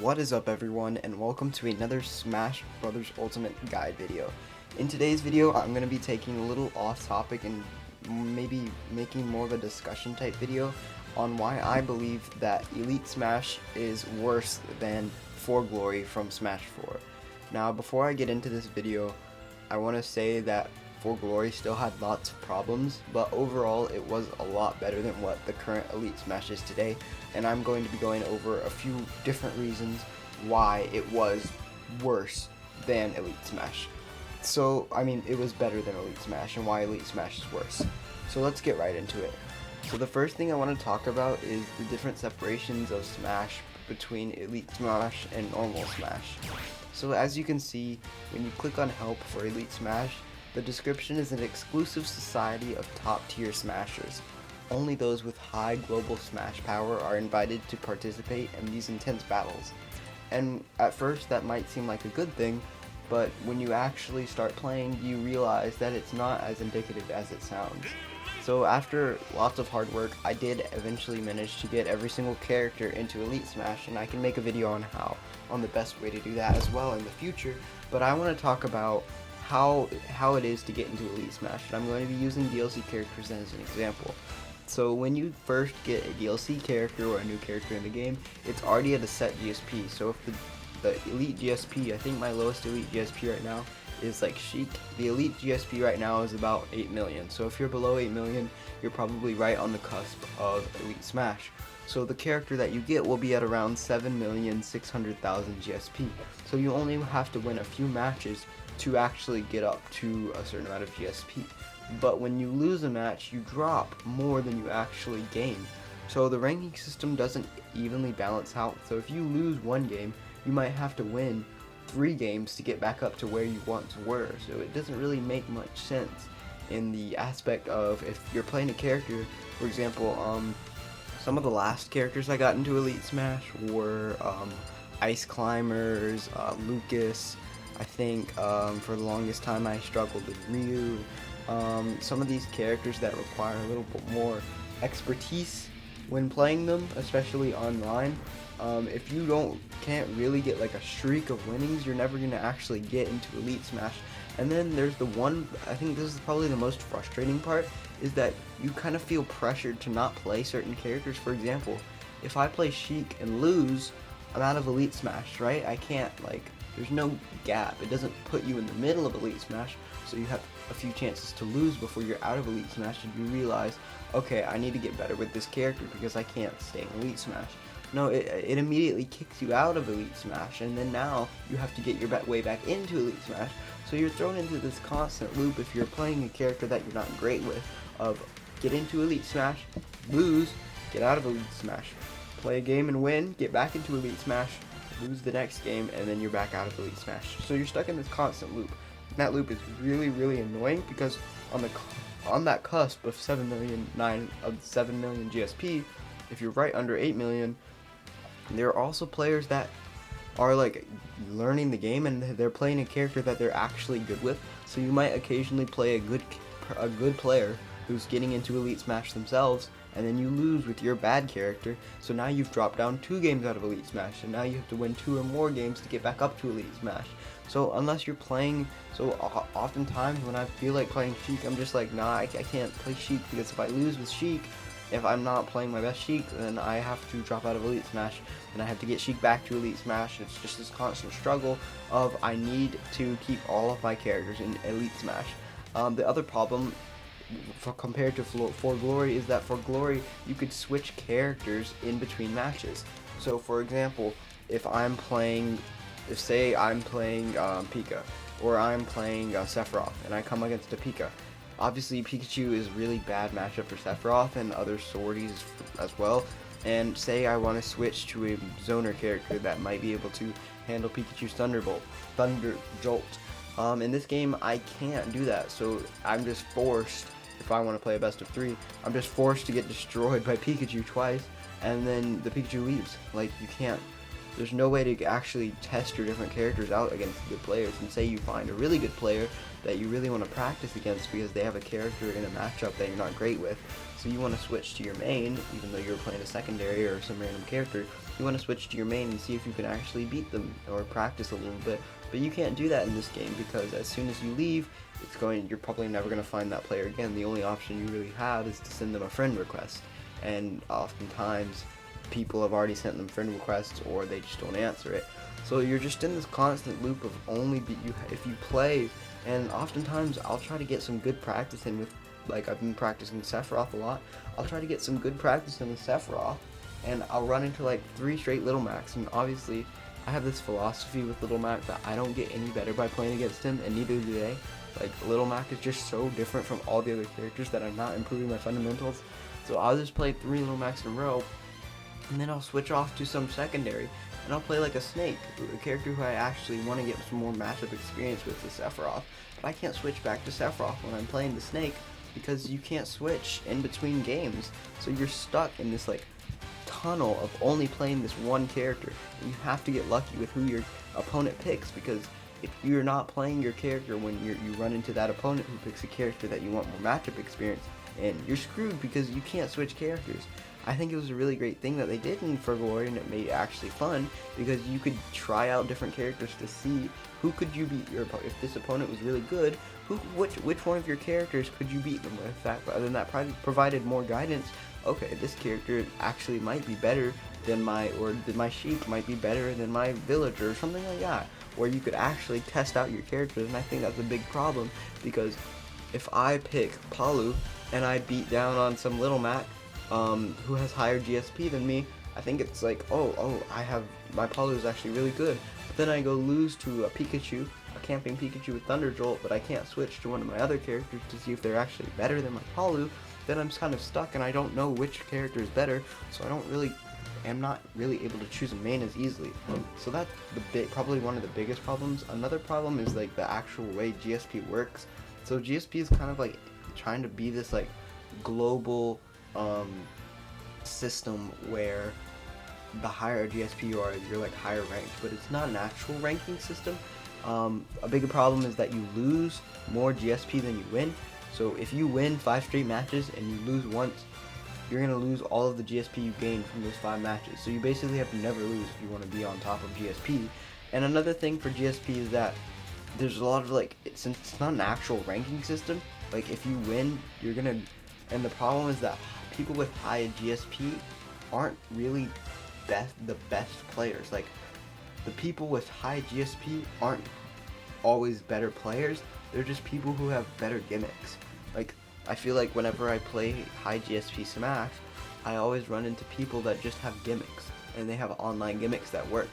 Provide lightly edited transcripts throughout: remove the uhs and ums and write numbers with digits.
What is up everyone, and welcome to another Smash Brothers Ultimate Guide video. In today's video I'm going to be taking a little off topic and maybe making more of a discussion type video on why I believe that Elite Smash is worse than For Glory from Smash 4. Now before I get into this video, I want to say that For Glory still had lots of problems, but overall it was a lot better than what the current Elite Smash is today, and I'm going to be going over a few different reasons why it was worse than Elite Smash. So, it was better than Elite Smash, and why Elite Smash is worse. So let's get right into it. So the first thing I want to talk about is the different separations of Smash between Elite Smash and normal Smash. So as you can see, when you click on help for Elite Smash, the description is an exclusive society of top-tier smashers. Only those with high global smash power are invited to participate in these intense battles. And at first that might seem like a good thing, but when you actually start playing, you realize that it's not as indicative as it sounds. So after lots of hard work, I did eventually manage to get every single character into Elite Smash, and I can make a video on the best way to do that as well in the future. But I want to talk about how it is to get into Elite Smash, and I'm going to be using DLC characters as an example. So when you first get a DLC character or a new character in the game, it's already at a set GSP. So if the Elite GSP, I think my lowest Elite GSP right now is like Sheik. The Elite GSP right now is about 8 million. So if you're below 8 million, you're probably right on the cusp of Elite Smash. So the character that you get will be at around 7,600,000 GSP. So you only have to win a few matches to actually get up to a certain amount of GSP. But when you lose a match, you drop more than you actually gain. So the ranking system doesn't evenly balance out. So if you lose one game, you might have to win 3 games to get back up to where you once were. So it doesn't really make much sense in the aspect of if you're playing a character, for example, some of the last characters I got into Elite Smash were Ice Climbers, Lucas. I think for the longest time I struggled with Ryu. Some of these characters that require a little bit more expertise when playing them, especially online. If you can't really get like a streak of winnings, you're never going to actually get into Elite Smash. And then there's the one, I think this is probably the most frustrating part, is that you kind of feel pressured to not play certain characters. For example, if I play Sheik and lose, I'm out of Elite Smash, right? I can't, there's no gap. It doesn't put you in the middle of Elite Smash, so you have a few chances to lose before you're out of Elite Smash, and you realize, okay, I need to get better with this character because I can't stay in Elite Smash. No, it immediately kicks you out of Elite Smash, and then now you have to get your way back into Elite Smash. So you're thrown into this constant loop if you're playing a character that you're not great with, of get into Elite Smash, lose, get out of Elite Smash, play a game and win, get back into Elite Smash, lose the next game, and then you're back out of Elite Smash. So you're stuck in this constant loop. And that loop is really, really annoying because on that cusp of 7 million GSP, if you're right under 8 million, there are also players that are learning the game and they're playing a character that they're actually good with. So you might occasionally play a good player who's getting into Elite Smash themselves, and then you lose with your bad character, so now you've dropped down 2 games out of Elite Smash, and now you have to win 2 or more games to get back up to Elite Smash. So unless you're playing, oftentimes when I feel like playing Sheik, I'm just like, nah, I can't play Sheik, because if I lose with Sheik, if I'm not playing my best Sheik, then I have to drop out of Elite Smash, and I have to get Sheik back to Elite Smash. It's just this constant struggle of I need to keep all of my characters in Elite Smash. The other problem compared to For Glory is that For Glory you could switch characters in between matches. So for example, if say I'm playing Pika, or I'm playing Sephiroth, and I come against a Pika, obviously Pikachu is a really bad matchup for Sephiroth and other swordies as well, and say I want to switch to a zoner character that might be able to handle Pikachu's Thunder Jolt. In this game I can't do that, so I'm just forced, if I want to play a best of 3, I'm just forced to get destroyed by Pikachu twice, and then the Pikachu leaves. There's no way to actually test your different characters out against good players, and say you find a really good player that you really want to practice against because they have a character in a matchup that you're not great with, so you want to switch to your main, even though you're playing a secondary or some random character, you want to switch to your main and see if you can actually beat them or practice a little bit. But you can't do that in this game because as soon as you leave, you're probably never going to find that player again. The only option you really have is to send them a friend request, and oftentimes people have already sent them friend requests or they just don't answer it. So you're just in this constant loop of if you play, and oftentimes I'll try to get some good practice in with, like, I've been practicing Sephiroth a lot. I'll try to get some good practice in with Sephiroth, and I'll run into like 3 straight Little Macs, and obviously I have this philosophy with Little Mac that I don't get any better by playing against him, and neither do they. Like, Little Mac is just so different from all the other characters that I'm not improving my fundamentals. So I'll just play 3 Little Macs in a row, and then I'll switch off to some secondary, and I'll play like a Snake, a character who I actually want to get some more matchup experience with Sephiroth. But I can't switch back to Sephiroth when I'm playing the Snake, because you can't switch in between games. So you're stuck in this like tunnel of only playing this one character, and you have to get lucky with who your opponent picks, because if you're not playing your character when you run into that opponent who picks a character that you want more matchup experience, and you're screwed because you can't switch characters. I think it was a really great thing that they did in For Glory, and it made it actually fun because you could try out different characters to see who could you beat your opponent. If this opponent was really good, which one of your characters could you beat them with? Then that provided more guidance. Okay, this character actually might be better than my sheep might be better than my villager, or something like that. Where you could actually test out your characters, and I think that's a big problem, because if I pick Palu and I beat down on some Little Mac who has higher GSP than me, I think it's like, my Palu is actually really good. But then I go lose to a Pikachu, a camping Pikachu with Thunder Jolt, but I can't switch to one of my other characters to see if they're actually better than my Palu. Then I'm kind of stuck, and I don't know which character is better, so I'm not really able to choose a main as easily. So that's probably one of the biggest problems. Another problem is like the actual way GSP works. So GSP is kind of like trying to be this like global system where the higher GSP you are, you're like higher ranked, but it's not an actual ranking system. A bigger problem is that you lose more GSP than you win. So if you win 5 straight matches and you lose once, you're going to lose all of the GSP you gained from those 5 matches. So you basically have to never lose if you want to be on top of GSP. And another thing for GSP is that there's a lot of since it's not an actual ranking system, like if you win, you're going to, and the problem is that people with high GSP aren't really the best players. Like, the people with high GSP aren't always better players, they're just people who have better gimmicks. Like, I feel like whenever I play high GSP Smash, I always run into people that just have gimmicks, and they have online gimmicks that work.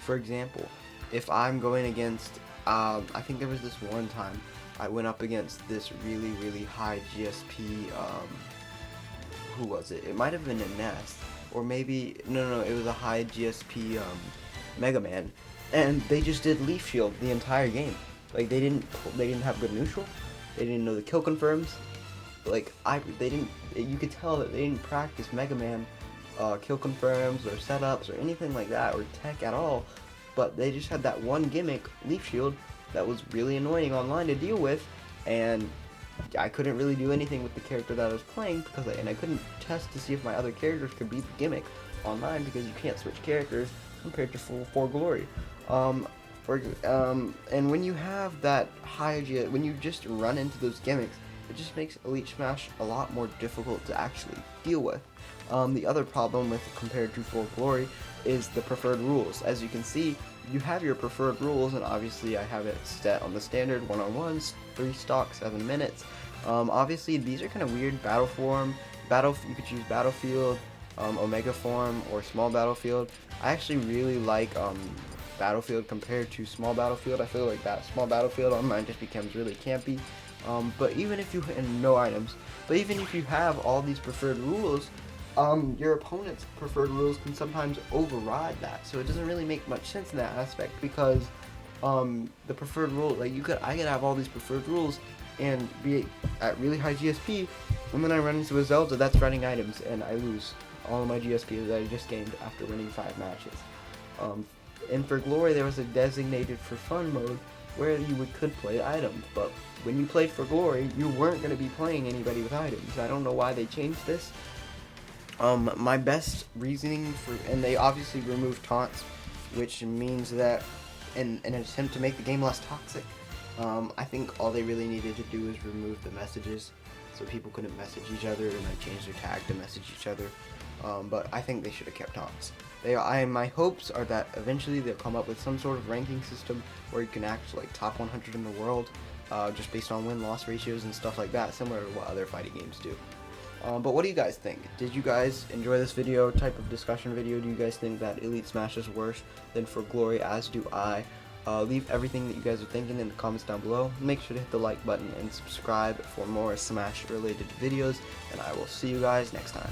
For example, if I'm going against, I think there was this one time I went up against this really, really high GSP, who was it? It might have been a Nest, or maybe, no, it was a high GSP, Mega Man, and they just did Leaf Shield the entire game. Like, they didn't have good neutral, they didn't know the kill confirms, like, you could tell that they didn't practice Mega Man kill confirms or setups or anything like that, or tech at all, but they just had that one gimmick, Leaf Shield, that was really annoying online to deal with, and I couldn't really do anything with the character that I was playing, and I couldn't test to see if my other characters could beat the gimmick online, because you can't switch characters compared to For Glory. And when you have that when you just run into those gimmicks, it just makes Elite Smash a lot more difficult to actually deal with. The other problem compared to For Glory is the preferred rules. As you can see, you have your preferred rules, and obviously I have it set on the standard 1-on-1s, 3 stock, 7 minutes. Obviously these are kind of weird. Battle form, you could choose Battlefield, Omega form, or Small Battlefield. I actually really like Battlefield compared to Small Battlefield. I feel like that Small Battlefield online just becomes really campy. But even if you, and no items, but even if you have all these preferred rules, your opponent's preferred rules can sometimes override that. So it doesn't really make much sense in that aspect, because the preferred rule, like I could have all these preferred rules and be at really high GSP, and then I run into a Zelda that's running items, and I lose all of my GSP that I just gained after winning 5 matches. And for Glory, there was a designated for fun mode where you could play items, but when you played for Glory, you weren't going to be playing anybody with items. I don't know why they changed this. My best reasoning for, and they obviously removed taunts, which means that in an attempt to make the game less toxic, I think all they really needed to do is remove the messages, so people couldn't message each other and like change their tag to message each other. But I think they should have kept taunts. My hopes are that eventually they'll come up with some sort of ranking system where you can act like top 100 in the world, just based on win-loss ratios and stuff like that, similar to what other fighting games do. But what do you guys think? Did you guys enjoy this video, type of discussion video? Do you guys think that Elite Smash is worse than For Glory, as do I? Leave everything that you guys are thinking in the comments down below. Make sure to hit the like button and subscribe for more Smash related videos, and I will see you guys next time.